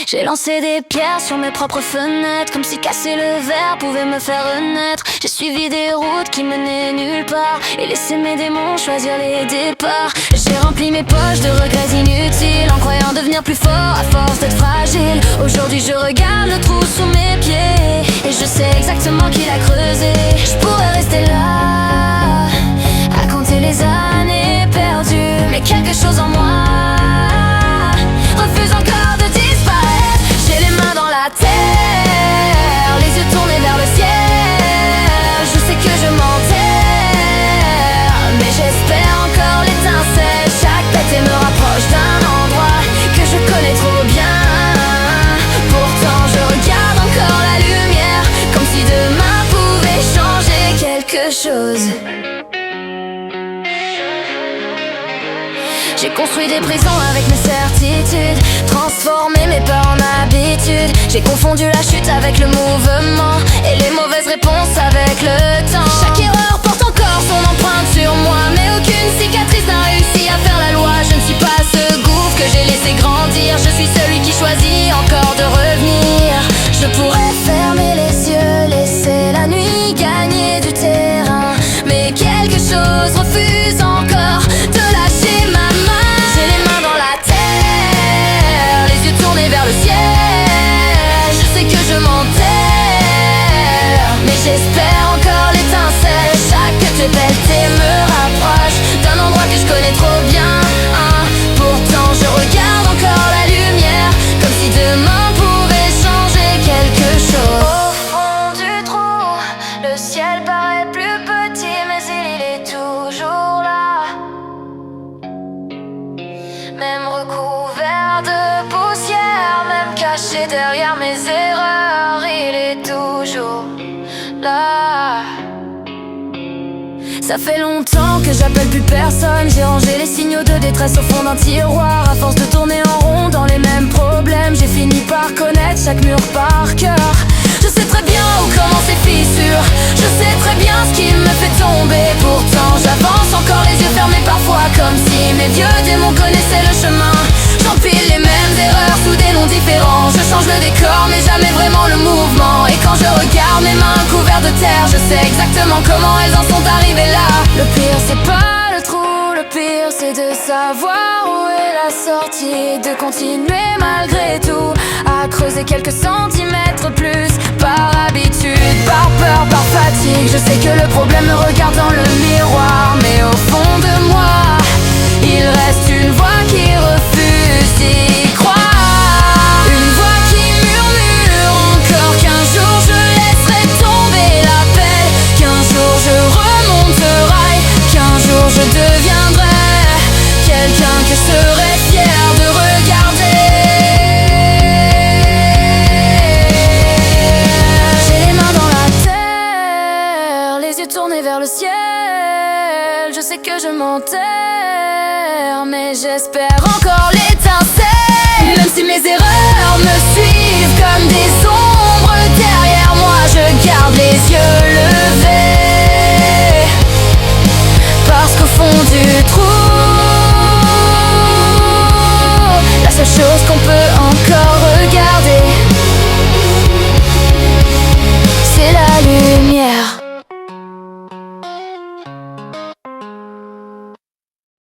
J'ai lancé des pierres sur mes propres fenêtres, comme si casser le verre pouvait me faire renaître. J'ai suivi des routes qui menaient nulle part et laissé mes démons choisir les départs. J'ai rempli mes poches de regrets inutiles en croyant devenir plus fort à force d'être fragile. Aujourd'hui je regarde le trou sous mes pieds et je sais exactement qui l'a creusé. Je pourrais rester là à compter les années perdues, mais quelque chose en moi refuse encore de disparaître. J'ai les mains dans la terre, les yeux tournés vers le ciel. Je sais que je m'enterre, mais j'espère encore l'étincelle. Chaque pété me rapproche d'un endroit que je connais trop bien. Pourtant je regarde encore la lumière, comme si demain pouvait changer quelque chose. J'ai construit des prisons avec mes certitudes, transformé mes peurs en habitudes. J'ai confondu la chute avec le mouvement et les mauvaises réponses avec le temps. Chaque erreur porte encore son empreinte sur moi, mais aucune cicatrice n'a réussi à faire la loi. Je ne suis pas ce gouffre que j'ai laissé grandir, je suis celui qui choisit encore de revenir. Je pourrais fermer les yeux, laisser la nuit gagner du terrain, mais quelque chose refuse encore de lâcher ma main. J'ai les mains dans la terre, les yeux tournés vers le ciel. Je sais que je m'enterre, mais j'espère encore l'étincelle. Chaque pelletée me rapproche d'un endroit que je connais trop bien, hein. Pourtant je regarde encore la lumière, comme si demain pouvait changer quelque chose. Au fond du trou, le ciel paraît plus petit, mais il est toujours là. Même recouvert de poussière, même caché derrière mes erreurs, il est toujours là. Ça fait longtemps que j'appelle plus personne. J'ai rangé les signaux de détresse au fond d'un tiroir. À force de tourner en rond dans les mêmes problèmes, j'ai fini par connaître chaque mur par cœur. Je sais très bien où commencent les fissures, je sais très bien ce qui me fait tomber. Pourtant j'avance encore les yeux fermés parfois, comme si mes vieux démons connaissaient le chemin. J'empile les mêmes erreurs sous des noms différents. Je change le décor mais jamais vraiment le mouvement. Et quand je regarde mes mains couvertes de terre, je sais exactement comment elles en sont arrivées là. Le pire c'est pas le trou, le pire c'est de savoir où est la sortie, de continuer malgré tout à creuser quelques centimètres plus, par habitude, par peur, par fatigue. Je sais que le problème me regarde dans le miroir, mais au fond de moi, il reste une voix qui refuse d'y croire. Une voix qui murmure encore qu'un jour je laisserai tomber l'appel, qu'un jour je remonterai, qu'un jour je deviendrai quelqu'un que je serai fier de regarder. J'ai les mains dans la terre, les yeux tournés vers le ciel. Je sais que je m'enterre, mais j'espère encore l'étincelle. Même si mes erreurs me suivent comme des ombres derrière moi, je garde les yeux levés, parce qu'au fond du trou